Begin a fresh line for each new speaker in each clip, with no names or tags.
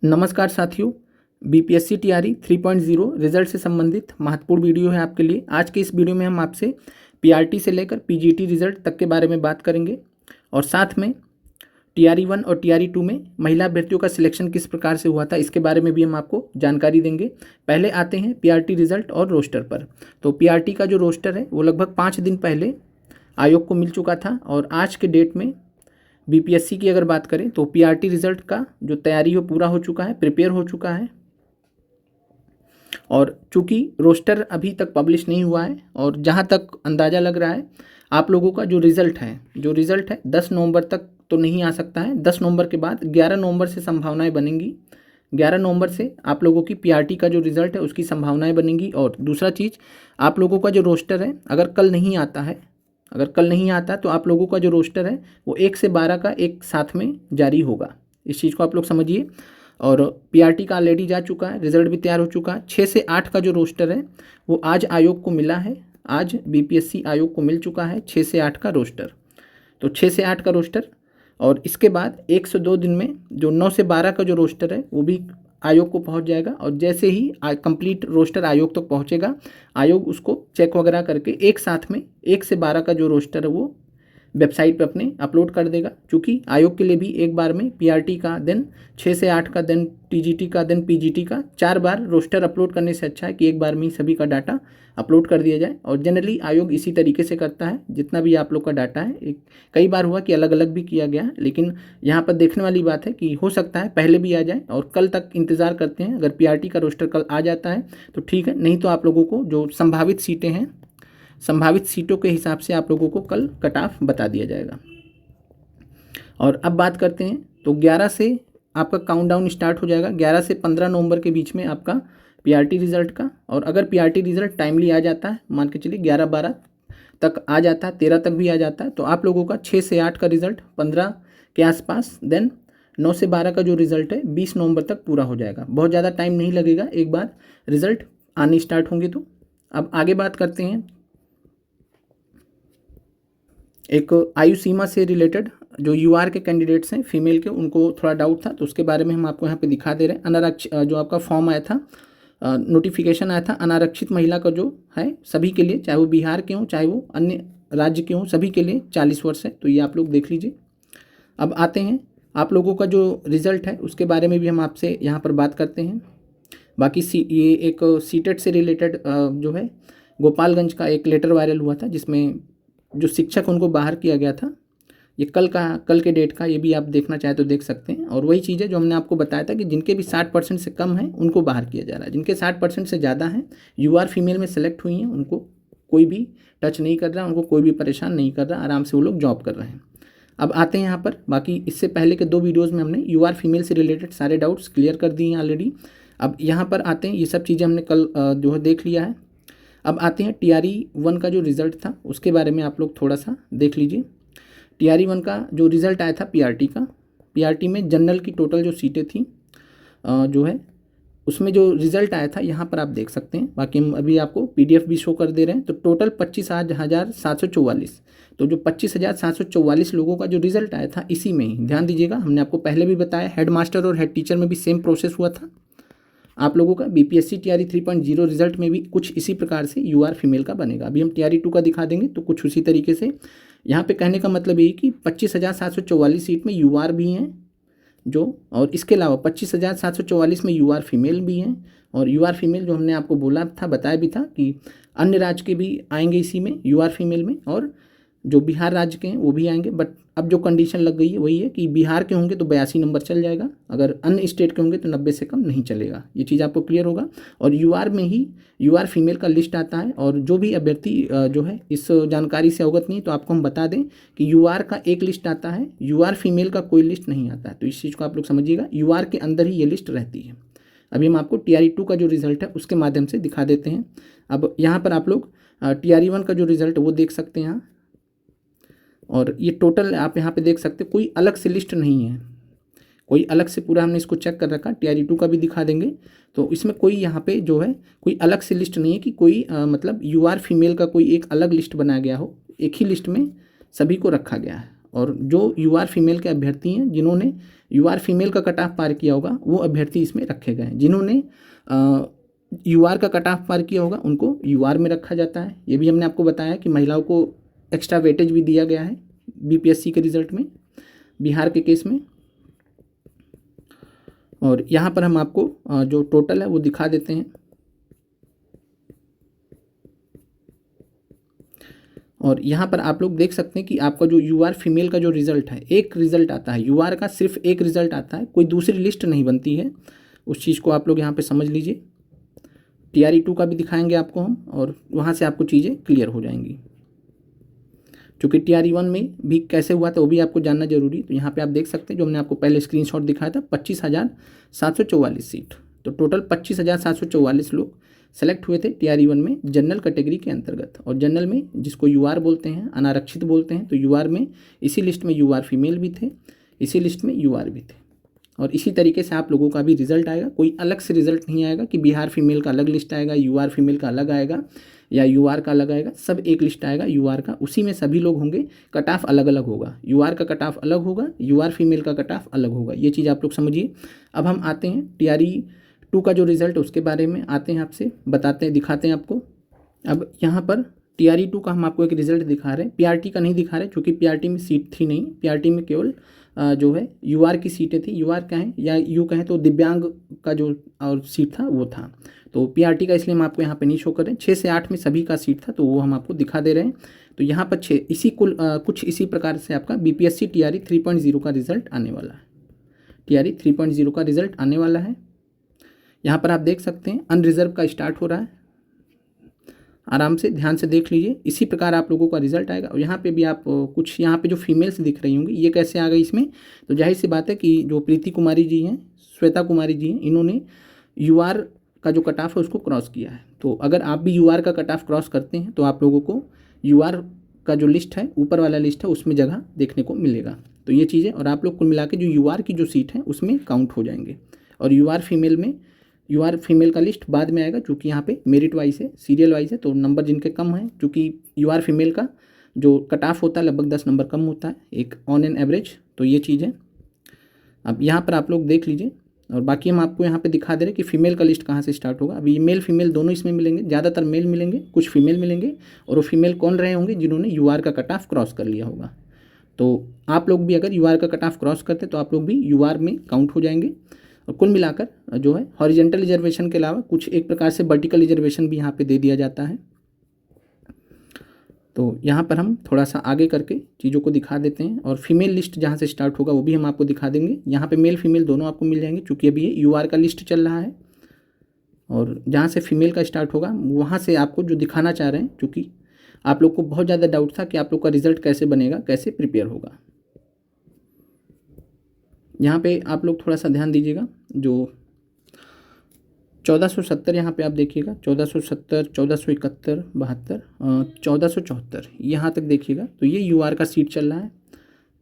नमस्कार साथियों, BPSC TRE 3.0 result से संबंधित महत्वपूर्ण वीडियो है आपके लिए। आज के इस वीडियो में हम आपसे पीआरटी से लेकर पीजीटी रिजल्ट तक के बारे में बात करेंगे और साथ में टीआरई 1 और टीआरई 2 में महिला अभ्यर्थियों का सिलेक्शन किस प्रकार से हुआ था इसके बारे में भी हम आपको जानकारी देंगे। पहले आते हैं पीआरटी रिजल्ट और रोस्टर पर। तो पीआरटी का जो रोस्टर है वो लगभग 5 दिन पहले आयोग को मिल चुका था और आज के डेट में बीपीएससी की अगर बात करें तो पीआरटी रिजल्ट का जो तैयारी हो पूरा हो चुका है, प्रिपेयर हो चुका है। और चूंकि रोस्टर अभी तक पब्लिश नहीं हुआ है और जहां तक अंदाज़ा लग रहा है आप लोगों का जो रिज़ल्ट है 10 नवंबर तक तो नहीं आ सकता है। 10 नवंबर के बाद 11 नवंबर से संभावनाएं बनेंगी। 11 नवंबर से आप लोगों की पीआरटी का जो रिज़ल्ट है उसकी संभावनाएं बनेंगी। और दूसरा चीज़, आप लोगों का जो रोस्टर है अगर कल नहीं आता तो आप लोगों का जो रोस्टर है वो 1 से 12 का एक साथ में जारी होगा। इस चीज़ को आप लोग समझिए। और पीआरटी का ऑलरेडी जा चुका है, रिजल्ट भी तैयार हो चुका है। 6 से 8 का जो रोस्टर है वो आज आयोग को मिला है, आज बीपीएससी आयोग को मिल चुका है 6 से 8 का रोस्टर। तो 6 से 8 का रोस्टर और इसके बाद 1 से 2 दिन में जो 9 से 12 का जो रोस्टर है वो भी आयोग को पहुंच जाएगा। और जैसे ही कंप्लीट रोस्टर आयोग तक पहुंचेगा, आयोग उसको चेक वगैरह करके एक साथ में 1 से 12 का जो रोस्टर है वो वेबसाइट पे अपने अपलोड कर देगा। क्योंकि आयोग के लिए भी एक बार में पीआरटी का दिन 6 से 8 का दिन, टीजीटी का दिन, पीजीटी का 4 बार रोस्टर अपलोड करने से अच्छा है कि एक बार में ही सभी का डाटा अपलोड कर दिया जाए। और जनरली आयोग इसी तरीके से करता है, जितना भी आप लोग का डाटा है। कई बार हुआ कि अलग अलग भी किया गया है, लेकिन यहाँ पर देखने वाली बात है कि हो सकता है पहले भी आ जाए और कल तक इंतज़ार करते हैं। अगर पीआरटी का रोस्टर कल आ जाता है तो ठीक है, नहीं तो आप लोगों को जो संभावित सीटें हैं, संभावित सीटों के हिसाब से आप लोगों को कल कट ऑफ बता दिया जाएगा। और अब बात करते हैं तो 11 से आपका काउंटडाउन स्टार्ट हो जाएगा। 11 से 15 नवंबर के बीच में आपका पीआरटी रिजल्ट का। और अगर पीआरटी रिजल्ट टाइमली आ जाता है, मान के चलिए 11-12 तक आ जाता है, 13 तक भी आ जाता है, तो आप लोगों का 6 से 8 का रिजल्ट 15 के आसपास, देन 9 से 12 का जो रिजल्ट है 20 नवंबर तक पूरा हो जाएगा। बहुत ज़्यादा टाइम नहीं लगेगा एक बार रिजल्ट आने स्टार्ट होंगे तो। अब आगे बात करते हैं एक आयु सीमा से रिलेटेड जो यूआर के कैंडिडेट्स हैं फीमेल के, उनको थोड़ा डाउट था तो उसके बारे में हम आपको यहाँ पे दिखा दे रहे हैं। अनारक्षित जो आपका फॉर्म आया था, नोटिफिकेशन आया था, अनारक्षित महिला का जो है सभी के लिए, चाहे वो बिहार के हों चाहे वो अन्य राज्य के हों, सभी के लिए 40 वर्ष है। तो ये आप लोग देख लीजिए। अब आते हैं आप लोगों का जो रिज़ल्ट है उसके बारे में भी हम आपसे यहाँ पर बात करते हैं। बाकी ये एक सीटेट से रिलेटेड जो है गोपालगंज का एक लेटर वायरल हुआ था जिसमें जो शिक्षक उनको बाहर किया गया था। ये कल के डेट का, ये भी आप देखना चाहे तो देख सकते हैं। और वही चीज़ है जो हमने आपको बताया था कि जिनके भी 60% से कम है उनको बाहर किया जा रहा है। जिनके 60% से ज़्यादा हैं, यूआर फीमेल में सेलेक्ट हुई हैं, उनको कोई भी टच नहीं कर रहा, उनको कोई भी परेशान नहीं कर रहा, आराम से वो लोग जॉब कर रहे हैं। अब आते हैं यहाँ पर, बाकी इससे पहले के 2 वीडियोज़ में हमने यूआर फीमेल से रिलेटेड सारे डाउट्स क्लियर कर दिए हैं ऑलरेडी। अब यहाँ पर आते हैं, ये सब चीज़ें हमने कल जो है देख लिया है। अब आते हैं टीआरई 1 का जो रिज़ल्ट था उसके बारे में आप लोग थोड़ा सा देख लीजिए। टीआरई 1 का जो रिज़ल्ट आया था पीआरटी का, पीआरटी में जनरल की टोटल जो सीटें थी जो है उसमें जो रिज़ल्ट आया था यहाँ पर आप देख सकते हैं। बाकी हम अभी आपको पीडीएफ भी शो कर दे रहे हैं। तो टोटल 25,744, तो जो 25,744 लोगों का जो रिज़ल्ट आया था इसी में ही ध्यान दीजिएगा। हमने आपको पहले भी बताया, हेड मास्टर और हेड टीचर में भी सेम प्रोसेस हुआ था आप लोगों का। बीपीएससी टीआरई 3.0 रिजल्ट में भी कुछ इसी प्रकार से यूआर फीमेल का बनेगा। अभी हम टीआरई 2 का दिखा देंगे तो कुछ उसी तरीके से। यहाँ पे कहने का मतलब ये कि 25,744 सीट में यूआर भी हैं जो, और इसके अलावा 25,744 में यूआर फीमेल भी हैं। और यूआर फीमेल जो हमने आपको बोला था, बताया भी था कि अन्य राज्य के भी आएंगे इसी में यूआर फीमेल में, और जो बिहार राज्य के हैं वो भी आएंगे। बट अब जो कंडीशन लग गई है वही है कि बिहार के होंगे तो 82 नंबर चल जाएगा, अगर अन्य स्टेट के होंगे तो 90 से कम नहीं चलेगा। ये चीज़ आपको क्लियर होगा। और यूआर में ही यूआर फीमेल का लिस्ट आता है। और जो भी अभ्यर्थी जो है इस जानकारी से अवगत नहीं, तो आपको हम बता दें कि यूआर का एक लिस्ट आता है, यूआर फीमेल का कोई लिस्ट नहीं आता है। तो इस चीज़ को आप लोग समझिएगा, यूआर के अंदर ही ये लिस्ट रहती है। अभी हम आपको टीआरई 2 का जो रिज़ल्ट है उसके माध्यम से दिखा देते हैं। अब यहाँ पर आप लोग टीआरई 1 का जो रिज़ल्ट है वो देख सकते हैं यहाँ। और ये टोटल आप यहाँ पे देख सकते हैं, कोई अलग से लिस्ट नहीं है, कोई अलग से, पूरा हमने इसको चेक कर रखा। टीआरई 2 का भी दिखा देंगे तो इसमें कोई यहाँ पे जो है कोई अलग से लिस्ट नहीं है कि कोई मतलब यूआर फीमेल का कोई एक अलग लिस्ट बनाया गया हो, एक ही लिस्ट में सभी को रखा गया है। और जो यूआर फीमेल के अभ्यर्थी हैं जिन्होंने यूआर फीमेल का कट ऑफ पार किया होगा वो अभ्यर्थी इसमें रखे गए हैं। जिन्होंने यूआर का कट ऑफ पार किया होगा उनको यूआर में रखा जाता है। ये भी हमने आपको बताया कि महिलाओं को एक्स्ट्रा वेटेज भी दिया गया है बीपीएससी के रिजल्ट में, बिहार के केस में। और यहाँ पर हम आपको जो टोटल है वो दिखा देते हैं। और यहाँ पर आप लोग देख सकते हैं कि आपका जो यूआर फीमेल का जो रिज़ल्ट है, एक रिज़ल्ट आता है यूआर का, सिर्फ एक रिज़ल्ट आता है, कोई दूसरी लिस्ट नहीं बनती है। उस चीज़ को आप लोग यहाँ पे समझ लीजिए। TRE2 का भी दिखाएंगे आपको हम, और वहाँ से आपको चीज़ें क्लियर हो जाएंगी। क्योंकि TRE1 में भी कैसे हुआ था वो भी आपको जानना जरूरी। तो यहाँ पे आप देख सकते हैं जो हमने आपको पहले स्क्रीनशॉट दिखाया था, 25,744 सीट। तो टोटल 25,744 लोग सेलेक्ट हुए थे TRE1 में जनरल कैटेगरी के अंतर्गत। और जनरल में जिसको यूआर बोलते हैं, अनारक्षित बोलते हैं, तो यूआर में इसी लिस्ट में यूआर फीमेल भी थे, इसी लिस्ट में यूआर भी थे। और इसी तरीके से आप लोगों का भी रिजल्ट आएगा। कोई अलग से रिजल्ट नहीं आएगा कि बिहार फीमेल का अलग लिस्ट आएगा, यूआर फीमेल का अलग आएगा या यूआर का अलग आएगा। सब एक लिस्ट आएगा यूआर का, उसी में सभी लोग होंगे। कट ऑफ अलग अलग होगा, यूआर का कट ऑफ अलग होगा, यूआर फीमेल का कट ऑफ अलग होगा। ये चीज़ आप लोग समझिए। अब हम आते हैं TRE2 का जो रिज़ल्ट उसके बारे में आते हैं, आपसे बताते हैं, दिखाते हैं आपको। अब यहाँ पर TRE2 का हम आपको एक रिज़ल्ट दिखा रहे हैं, PRT का नहीं दिखा रहे क्योंकि PRT में सीट थी नहीं। PRT में केवल जो है यूआर की सीटें थी। यूआर कहें या यू कहें तो दिव्यांग का जो और सीट था वो था। तो PRT का इसलिए हम आपको यहाँ पे नहीं शो कर रहे हैं। 6 से 8 में सभी का सीट था, तो वो हम आपको दिखा दे रहे हैं। तो यहाँ पर 6 इसी कुछ इसी प्रकार से आपका BPSC TRE 3.0 का रिजल्ट आने वाला है। TRE 3.0 का रिजल्ट आने वाला है। यहाँ पर आप देख सकते हैं अनरिजर्व का स्टार्ट हो रहा है। आराम से ध्यान से देख लीजिए, इसी प्रकार आप लोगों का रिजल्ट आएगा। और यहाँ पे भी आप कुछ यहाँ पे जो फीमेल्स दिख रही होंगी, ये कैसे आ गई इसमें, तो जाहिर सी बात है कि जो प्रीति कुमारी जी हैं, श्वेता कुमारी जी हैं, इन्होंने यूआर का जो कट ऑफ है उसको क्रॉस किया है। तो अगर आप भी यूआर का कट ऑफ क्रॉस करते हैं तो आप लोगों को यूआर का जो लिस्ट है, ऊपर वाला लिस्ट है, उसमें जगह देखने को मिलेगा। तो ये चीज़ें, और आप लोग कुल मिला के जो यूआर की जो सीट है उसमें काउंट हो जाएंगे। और यूआर फीमेल का लिस्ट बाद में आएगा, चूँकि यहाँ पे मेरिट वाइज है, सीरियल वाइज है, तो नंबर जिनके कम हैं, चूँकि यूआर फीमेल का जो कट ऑफ होता है लगभग 10 नंबर कम होता है एक ऑन एन एवरेज। तो ये चीज़ है। अब यहाँ पर आप लोग देख लीजिए, और बाकी हम आपको यहाँ पे दिखा दे रहे हैं कि फ़ीमेल का लिस्ट कहाँ से स्टार्ट होगा। अभी मेल फीमेल दोनों इसमें मिलेंगे, ज़्यादातर मेल मिलेंगे, कुछ फीमेल मिलेंगे। और वो फीमेल कौन रहे होंगे, जिन्होंने यूआर का कट ऑफ क्रॉस कर लिया होगा। तो आप लोग भी अगर यूआर का कट ऑफ क्रॉस करते तो आप लोग भी यूआर में काउंट हो जाएंगे। और कुल मिलाकर जो है हॉरिजेंटल रिजर्वेशन के अलावा कुछ एक प्रकार से वर्टिकल रिजर्वेशन भी यहाँ पे दे दिया जाता है। तो यहाँ पर हम थोड़ा सा आगे करके चीज़ों को दिखा देते हैं। और फीमेल लिस्ट जहाँ से स्टार्ट होगा वो भी हम आपको दिखा देंगे। यहाँ पे मेल फीमेल दोनों आपको मिल जाएंगे, चूँकि अभी ये यूआर का लिस्ट चल रहा है। और जहाँ से फीमेल का स्टार्ट होगा वहाँ से आपको जो दिखाना चाह रहे हैं, चूँकि आप लोग को बहुत ज़्यादा डाउट था कि आप लोग का रिजल्ट कैसे बनेगा, कैसे प्रिपेयर होगा। यहाँ पे आप लोग थोड़ा सा ध्यान दीजिएगा। जो 1470 यहाँ पे आप देखिएगा, 1470, 1471, 72, 1474 यहाँ तक देखिएगा। तो ये यूआर का सीट चल रहा है,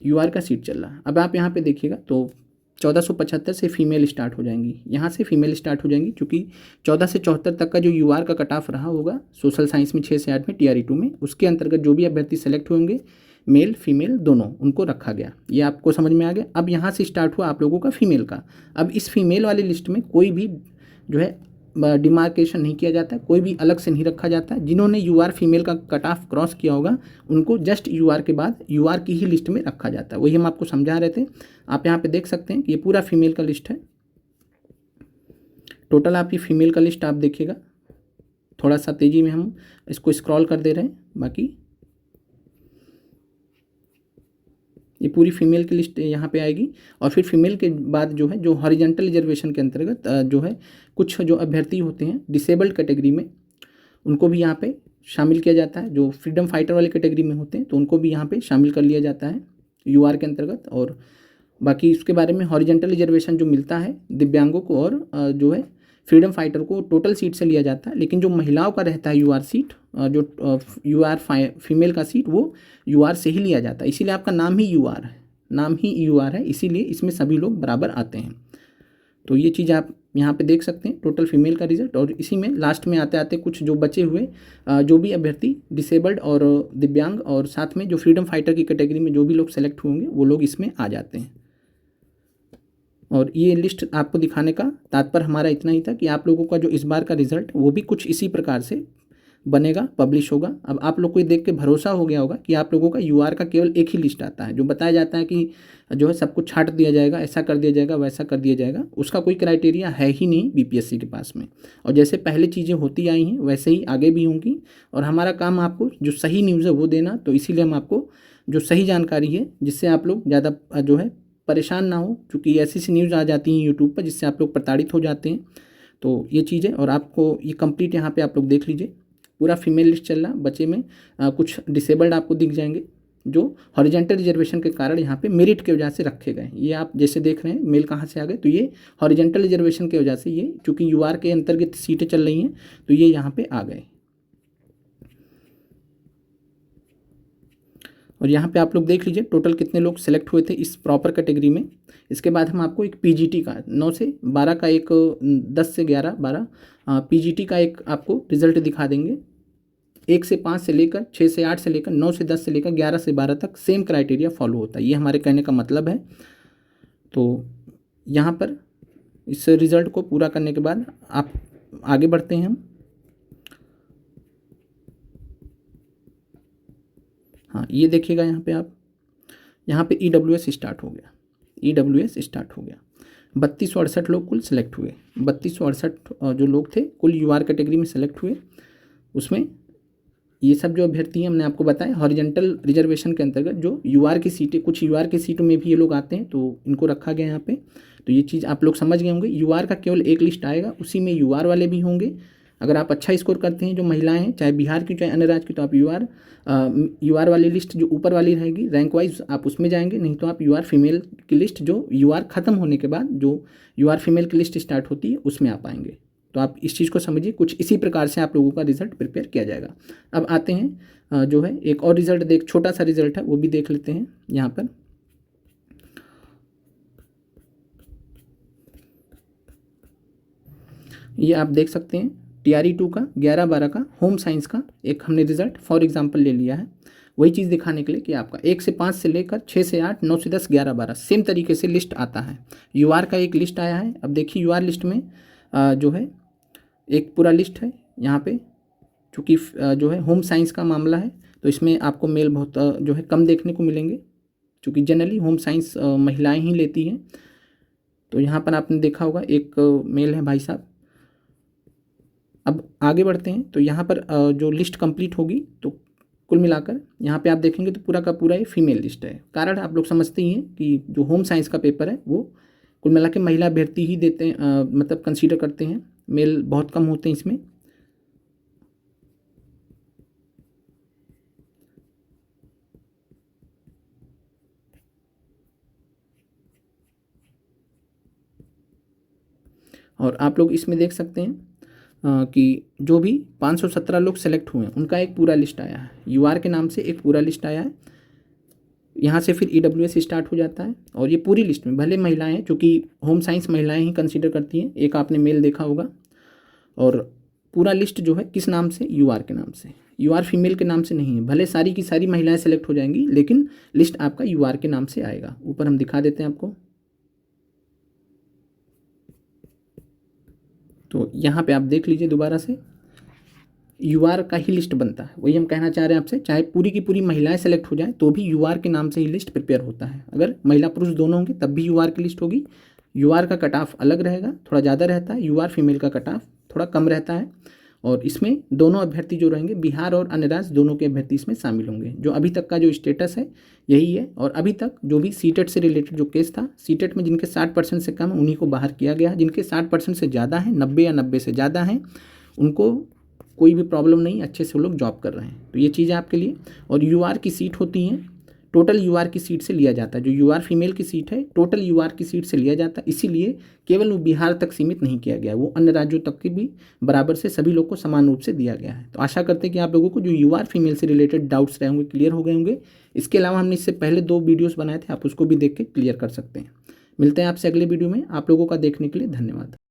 यूआर का सीट चल रहा है। अब आप यहाँ पे देखिएगा तो 1475 से फीमेल स्टार्ट हो जाएंगी, यहाँ से फीमेल स्टार्ट हो जाएंगी, क्योंकि 14 से 74 तक का जो यूआर का कट ऑफ रहा होगा सोशल साइंस में 6 से 8 में TRE2 में, उसके अंतर्गत जो भी अभ्यर्थी सेलेक्ट होंगे मेल फीमेल दोनों, उनको रखा गया। ये आपको समझ में आ गया। अब यहाँ से स्टार्ट हुआ आप लोगों का फीमेल का। अब इस फीमेल वाली लिस्ट में कोई भी जो है डिमार्केशन नहीं किया जाता है, कोई भी अलग से नहीं रखा जाता है। जिन्होंने यूआर फीमेल का कट ऑफ क्रॉस किया होगा उनको जस्ट यूआर के बाद यूआर की ही लिस्ट में रखा जाता है। वही हम आपको समझा रहे थे। आप यहाँ पे देख सकते हैं कि ये पूरा फीमेल का लिस्ट है। टोटल आपकी फीमेल का लिस्ट आप देखिएगा, थोड़ा सा तेज़ी में हम इसको स्क्रॉल कर दे रहे हैं। बाकी ये पूरी फीमेल की लिस्ट यहाँ पे आएगी। और फिर फीमेल के बाद जो है जो हॉरिजेंटल रिजर्वेशन के अंतर्गत जो है कुछ जो अभ्यर्थी होते हैं डिसेबल्ड कैटेगरी में, उनको भी यहाँ पे शामिल किया जाता है। जो फ्रीडम फाइटर वाले कैटेगरी में होते हैं तो उनको भी यहाँ पे शामिल कर लिया जाता है यूआर के अंतर्गत। और बाकी इसके बारे में हॉरिजेंटल रिजर्वेशन जो मिलता है दिव्यांगों को और जो है फ्रीडम फाइटर को टोटल सीट से लिया जाता है। लेकिन जो महिलाओं का रहता है यूआर सीट, जो यूआर फीमेल का सीट, वो यूआर से ही लिया जाता है। इसीलिए आपका नाम ही यूआर है, नाम ही यूआर है, इसीलिए इसमें सभी लोग बराबर आते हैं। तो ये चीज़ आप यहाँ पे देख सकते हैं टोटल फीमेल का रिजल्ट। और इसी में लास्ट में आते आते कुछ जो बचे हुए जो भी अभ्यर्थी डिसेबल्ड और दिव्यांग और साथ में जो फ्रीडम फाइटर की कैटेगरी में जो भी लोग सेलेक्ट होंगे वो लोग इसमें आ जाते हैं। और ये लिस्ट आपको दिखाने का तात्पर्य हमारा इतना ही था कि आप लोगों का जो इस बार का रिजल्ट वो भी कुछ इसी प्रकार से बनेगा, पब्लिश होगा। अब आप लोग को ये देख के भरोसा हो गया होगा कि आप लोगों का यूआर का केवल एक ही लिस्ट आता है। जो बताया जाता है कि जो है सब कुछ छांट दिया जाएगा, ऐसा कर दिया जाएगा, वैसा कर दिया जाएगा, उसका कोई क्राइटेरिया है ही नहीं बीपीएससी के पास में। और जैसे पहले चीज़ें होती आई हैं वैसे ही आगे भी होंगी। और हमारा काम आपको जो सही न्यूज़ है वो देना, तो इसीलिए हम आपको जो सही जानकारी है जिससे आप लोग ज़्यादा जो है परेशान ना हो, क्योंकि ऐसी सी न्यूज़ आ जाती हैं यूट्यूब पर जिससे आप लोग प्रताड़ित हो जाते हैं। तो ये चीज़ है। और आपको ये कंप्लीट यहाँ पे आप लोग देख लीजिए, पूरा फीमेल लिस्ट चल रहा। बचे में कुछ डिसेबल्ड आपको दिख जाएंगे जो हॉरिजेंटल रिजर्वेशन के कारण यहाँ पे मेरिट की वजह से रखे गए। ये आप जैसे देख रहे हैं मेल कहाँ से आ गए, तो ये हॉरिजेंटल रिजर्वेशन की वजह से, ये चूँकि यूआर के अंतर्गत सीटें चल रही हैं तो ये यहाँ पे आ गए। और यहाँ पे आप लोग देख लीजिए टोटल कितने लोग सेलेक्ट हुए थे इस प्रॉपर कैटेगरी में। इसके बाद हम आपको एक पीजीटी का 9 से 12 का एक 10 से 11-12 पीजीटी का एक आपको रिजल्ट दिखा देंगे। 1 से 5 से लेकर 6 से 8 से लेकर 9 से 10 से लेकर 11 से 12 तक सेम क्राइटेरिया फॉलो होता है। ये हमारे कहने का मतलब है। तो यहाँ पर इस रिज़ल्ट को पूरा करने के बाद आप आगे बढ़ते हैं हम। हाँ, ये देखिएगा यहाँ पे EWS स्टार्ट हो गया। EWS स्टार्ट हो गया। 3268 लोग कुल सेलेक्ट हुए। 3268 जो लोग थे कुल यूआर कैटेगरी में सेलेक्ट हुए। उसमें ये सब जो अभ्यर्थी हैं हमने आपको बताया हॉरिजेंटल रिजर्वेशन के अंतर्गत जो यूआर की सीटें, कुछ यूआर की सीटों में भी ये लोग आते हैं तो इनको रखा गया यहाँ पे। तो ये चीज़ आप लोग समझ गए होंगे। यूआर का केवल एक लिस्ट आएगा, उसी में यूआर वाले भी होंगे। अगर आप अच्छा स्कोर करते हैं, जो महिलाएं हैं चाहे बिहार की चाहे अन्य राज्य की, तो आप यूआर वाली लिस्ट जो ऊपर वाली रहेगी रैंक वाइज आप उसमें जाएंगे। नहीं तो आप यूआर फीमेल की लिस्ट जो यूआर ख़त्म होने के बाद जो यूआर फीमेल की लिस्ट स्टार्ट होती है उसमें आप आएंगे। तो आप इस चीज़ को समझिए, कुछ इसी प्रकार से आप लोगों का रिजल्ट प्रिपेयर किया जाएगा। अब आते हैं जो है एक और रिजल्ट छोटा सा रिजल्ट है वो भी देख लेते हैं यहाँ पर। ये आप देख सकते हैं TRE 2 का 11-12 का होम साइंस का एक हमने रिजल्ट फॉर एग्जांपल ले लिया है। वही चीज़ दिखाने के लिए कि आपका 1 से 5 से लेकर 6 से 8, 9 से 10, 11, 12 सेम तरीके से लिस्ट आता है। यूआर का एक लिस्ट आया है। अब देखिए यूआर लिस्ट में जो है एक पूरा लिस्ट है यहाँ पे। चूँकि जो है होम साइंस का मामला है तो इसमें आपको मेल बहुत जो है कम देखने को मिलेंगे, चूँकि जनरली होम साइंस महिलाएं ही लेती हैं। तो यहाँ पर आपने देखा होगा एक मेल है भाई साहब। अब आगे बढ़ते हैं तो यहाँ पर जो लिस्ट कंप्लीट होगी तो कुल मिलाकर यहाँ पे आप देखेंगे तो पूरा का पूरा ये फीमेल लिस्ट है। कारण आप लोग समझते ही हैं कि जो होम साइंस का पेपर है वो कुल मिला के महिला अभ्यर्थी ही देते हैं, मतलब कंसीडर करते हैं, मेल बहुत कम होते हैं इसमें। और आप लोग इसमें देख सकते हैं कि जो भी 517 लोग सेलेक्ट हुए हैं उनका एक पूरा लिस्ट आया है। यूआर के नाम से एक पूरा लिस्ट आया है। यहाँ से फिर EWS स्टार्ट हो जाता है। और ये पूरी लिस्ट में भले महिलाएं हैं, चूँकि होम साइंस महिलाएं ही कंसीडर करती हैं, एक आपने मेल देखा होगा। और पूरा लिस्ट जो है किस नाम से, यूआर के नाम से, यूआर फीमेल के नाम से नहीं है। भले सारी की सारी महिलाएं सेलेक्ट हो जाएंगी लेकिन लिस्ट आपका यूआर के नाम से आएगा। ऊपर हम दिखा देते हैं आपको। तो यहाँ पे आप देख लीजिए दोबारा से यूआर का ही लिस्ट बनता है। वही हम कहना चाह रहे हैं आपसे, चाहे पूरी की पूरी महिलाएं सेलेक्ट हो जाए तो भी यूआर के नाम से ही लिस्ट प्रिपेयर होता है। अगर महिला पुरुष दोनों होंगे तब भी यूआर की लिस्ट होगी। यूआर का कट ऑफ अलग रहेगा, थोड़ा ज़्यादा रहता है। यूआर फीमेल का कट ऑफ थोड़ा कम रहता है। और इसमें दोनों अभ्यर्थी जो रहेंगे बिहार और अन्य राज्य दोनों के अभ्यर्थी इसमें शामिल होंगे। जो अभी तक का जो स्टेटस है यही है। और अभी तक जो भी सीटेट से रिलेटेड जो केस था, सीटेट में जिनके 60% से कम उन्हीं को बाहर किया गया। जिनके 60% से ज़्यादा है, 90 या 90 से ज़्यादा हैं, उनको कोई भी प्रॉब्लम नहीं, अच्छे से वो लोग जॉब कर रहे हैं। तो ये चीज़ है आपके लिए। और यूआर की सीट होती हैं, टोटल यूआर की सीट से लिया जाता है। जो यूआर फीमेल की सीट है टोटल यूआर की सीट से लिया जाता है। इसीलिए केवल वो बिहार तक सीमित नहीं किया गया, वो अन्य राज्यों तक की भी बराबर से सभी लोग को समान रूप से दिया गया है। तो आशा करते हैं कि आप लोगों को जो यूआर फीमेल से रिलेटेड डाउट्स रहे होंगे क्लियर हो गए होंगे। इसके अलावा हमने इससे पहले 2 वीडियोज़ बनाए थे, आप उसको भी देख के क्लियर कर सकते हैं। मिलते हैं आपसे अगले वीडियो में। आप लोगों का देखने के लिए धन्यवाद।